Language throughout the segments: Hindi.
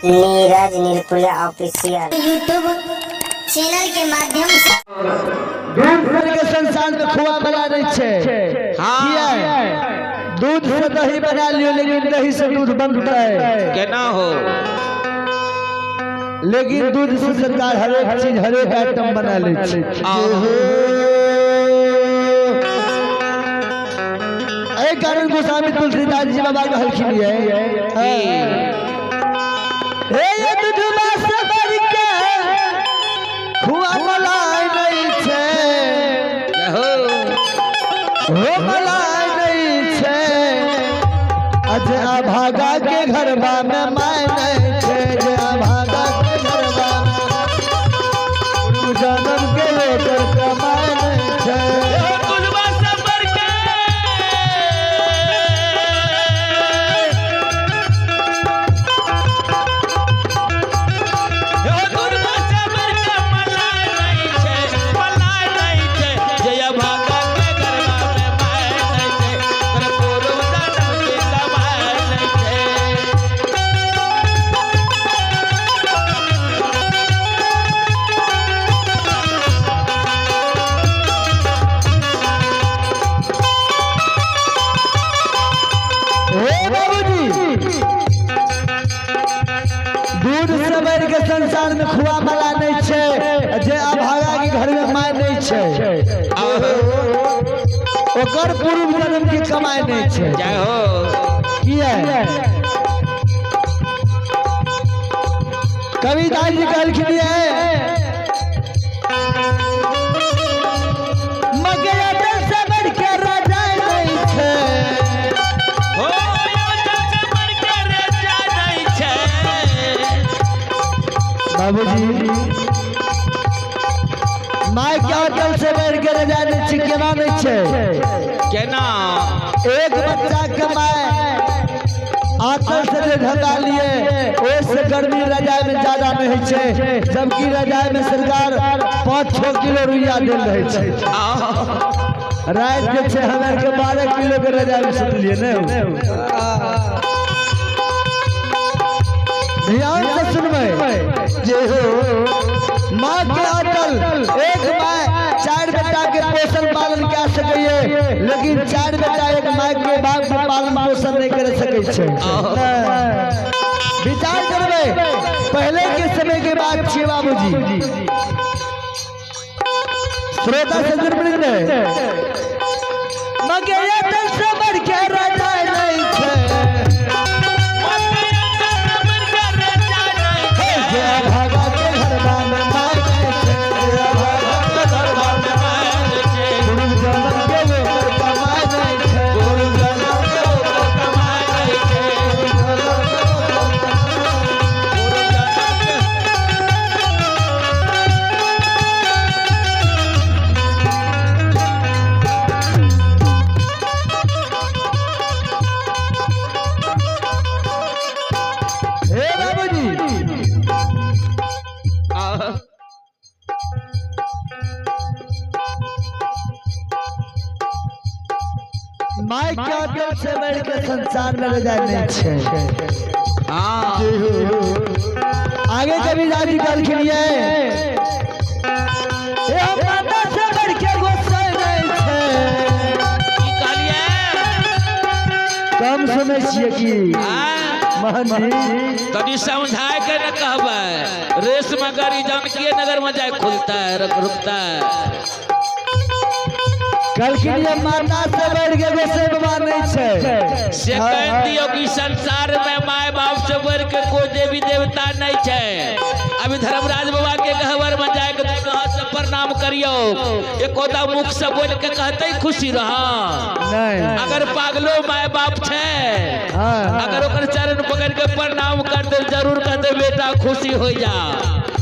नीरज निर्कुला ऑफिशियल यूट्यूब चैनल के माध्यम से दूध के संसार में खोआ बना रही है। दूध से दही बना लियो, लेकिन दही से दूध बनता है केना हो। लेकिन दूध से सरकार हर एक चीज हर एक आइटम बना ले। कारण गोस्वामी तुलसीदास जी बाबा कहलखिन हे दूधवा से बढ़ के खुआ मलाई नहीं छे, हो मलाई नहीं छे, अज अभागा के घरवा में माय नहीं छे, जे अभागा के घरवा में जन्म के लेकर कमाय नहीं छे। दूध से बढ़ के संसार में खुआ मला नहीं छे, जे अभागा के घर में माय नहीं छे, ओकर पूर्व जन्म की कमाई नहीं छे। जय हो। किया कविता जी कहलखिन मगर से बढ़ के राजा नहीं छे, बाबूजी माय के अटल से बढ़ के रजा नहीं छे। केना नहीं छे? केना? एक बच्चा के माय आंचल से जे ढका लिए ओसे गर्मी रजाई में ज्यादा नहीं छे, जबकि रजाई में सरकार 5-6 किलो रुइया देल रहे छे। रात जे छे हमरा के 12 किलो के रजाई में सुत लिए ने। ध्यान से सुनबे जे हो माँ के अटल एक माय 4 बेटा के पोषण पालन कर सके, लेकिन 4 बेटा एक माय के बाप के पालन पोषण नहीं कर सके छे। विचार करबे पहले के समय के बात छे बाबूजी। श्रोता सज्जन वृंद मगर अटल से बढ़ के राजा नहीं छे, भागा के घरवा में माय नहीं छे, भागा के घरवा में माय नहीं छे, गुरु जन्म के लेकर कमाय नहीं छे, गुरु जन्म के लेकर कमाय नहीं छे, हे बाबूजी माय के अटल से बढ़ के संसार में रजा नहीं छे। आगे कभी दादी कहलखिन माता से बढ़ के गोसाई नहीं छे। कम सुनै छियै कि महन जी तनी समझाए के न कहबे। रेस में गाड़ी जानकीय नगर में जाए खुलता है रुकता है। कहलखिन माता से बढ़ के गोसाई बाबा नहीं छे। से कह दियो कि संसार में माय बाप से बढ़ के कोई देवी देवता नहीं छे। अभी धर्मराज बाबा के गहवर में जाए के कहां से प्रणाम करियो, एकोदा मुख से बोल के कहते खुशी रहा नहीं। अगर पागलो माय बाप छे, अगर ओकर चरण पकड़ के प्रणाम करते जरूर कहते बेटा खुशी हो जा।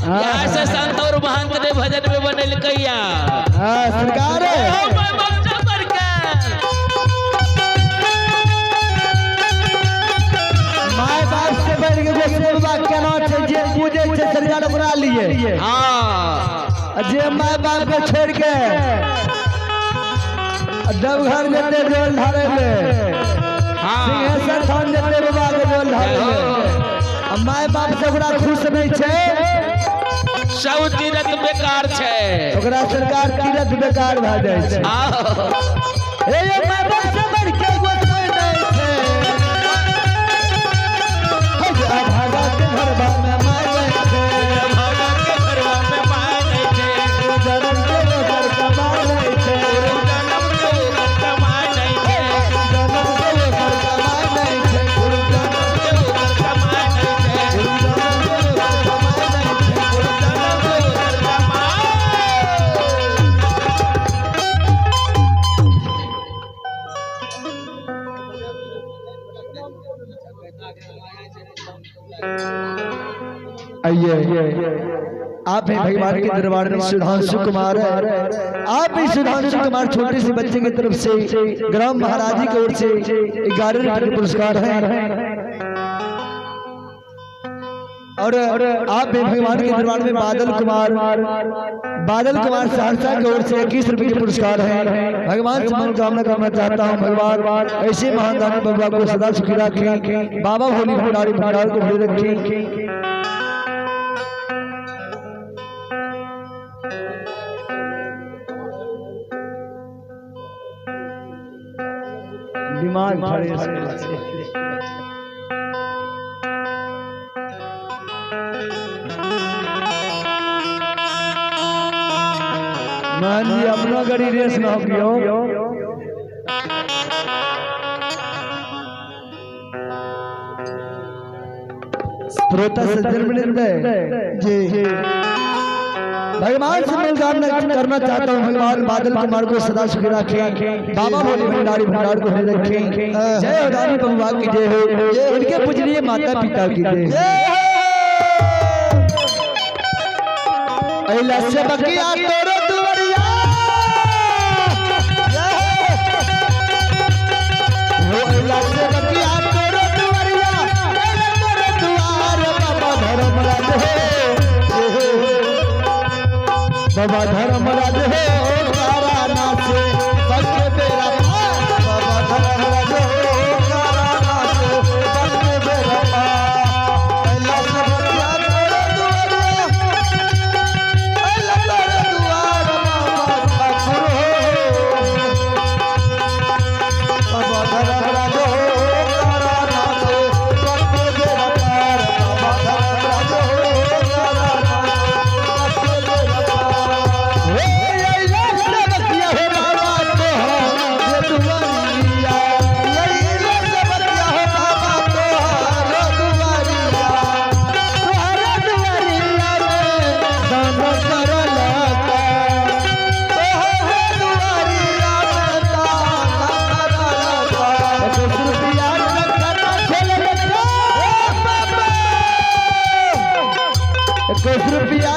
यहाँ से संत और महंत ने भजन में बनल कैया सरकार माय बाप से बढ़ के गोसाई बाबा केना छे, जे पूजे छे सरकार ओकरा लिए। जे माय बाप के छोड़ के देवघर जते जल ढारे ले, सिंहेश्वर थान जते बाबा के जल ढारे ले, माय बाप से ओकरा खुश नहीं छे सब तीरथ बेकार छे ओकरा सरकार तीरथ बेकार भ जाय छै ए ये माय बाप से बढ़ के कोई नहीं छे भागा के घरवा में माय नहीं छे भागा के घरवा में माय नहीं छे जन्म के ओकर कमाई नहीं छे जन्म के ओकर कमाई नहीं छे जन्म के ओकर कमाई नहीं छे जन्म के ओकर कमाई नहीं छे जन्म के ओकर कमाई आइए आप हैं भगवान के दरबार में सुधांशु कुमार है आप भी सुधांशु कुमार छोटे से बच्चे की तरफ से ग्राम महाराजी की ओर से 11 रुपए के पुरस्कार है और आप भी भगवान के दरबार में बादल कुमार सहरसा की ओर से 21 रुपए के पुरस्कार है भगवान से मनोकामना करना चाहता हूँ भगवान ऐसे महान दानी बाबा को सदा सुखी रखें बाबा भोली भंडारी भंडार को भले रखें दिमाग फ्रेश मान जी अपना गाड़ी रेस में हो गयो श्रोता सज्जन मिलिंदे जी भगवान से मनोकामना करना चाहता हूँ भगवान बादल कुमार को सदा सुखी रखें बाबा भोले भंडारी भंडार को हरे रखें जय हो दानी बबुआ की जय हो इनके पूजनीय माता पिता की जय अइला से बकिया तोरो दुवरिया हो अइला से बकिया तोरो दुवरिया तोरो दुआर बाबा धर्मराज हो बाबा धर्मराज हो काराना से बके बेरा पार बाबा धर्मराज हो काराना से बके बेरा पार अइला से बकिया तोरो दुवरिया अइला तोरो दुआर बाबा ठाकुर हो बाबा धर्मराज हो काराना से बके बेरा पार बाबा धर्मराज हो काराना से बके बेरा पार कुछ रुपया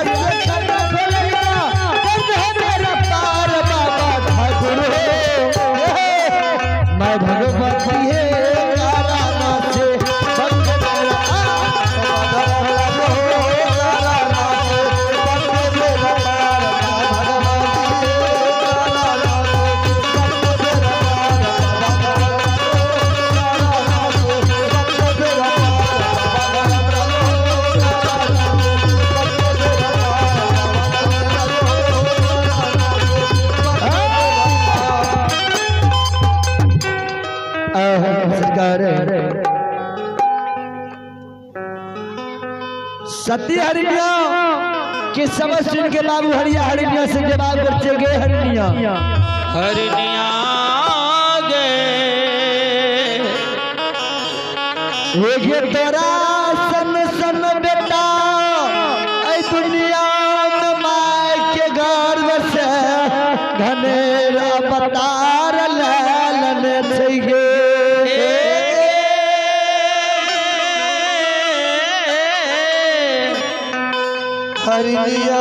मैं भगवती है काराना से बके बेरा काराना से बके बेरा पार भगवती है काराना से बके बेरा पार काराना से बके बेरा सती हरिणिया के समझ सुन के बाबू हरिया हरिणिया से जवाब बच्चे गए हरिणिया हरिनिया गे ये तोरा सन सन बेटा ऐ दुनिया में माय के गर्व से घनेरा बतार लालन चाहिए हरिया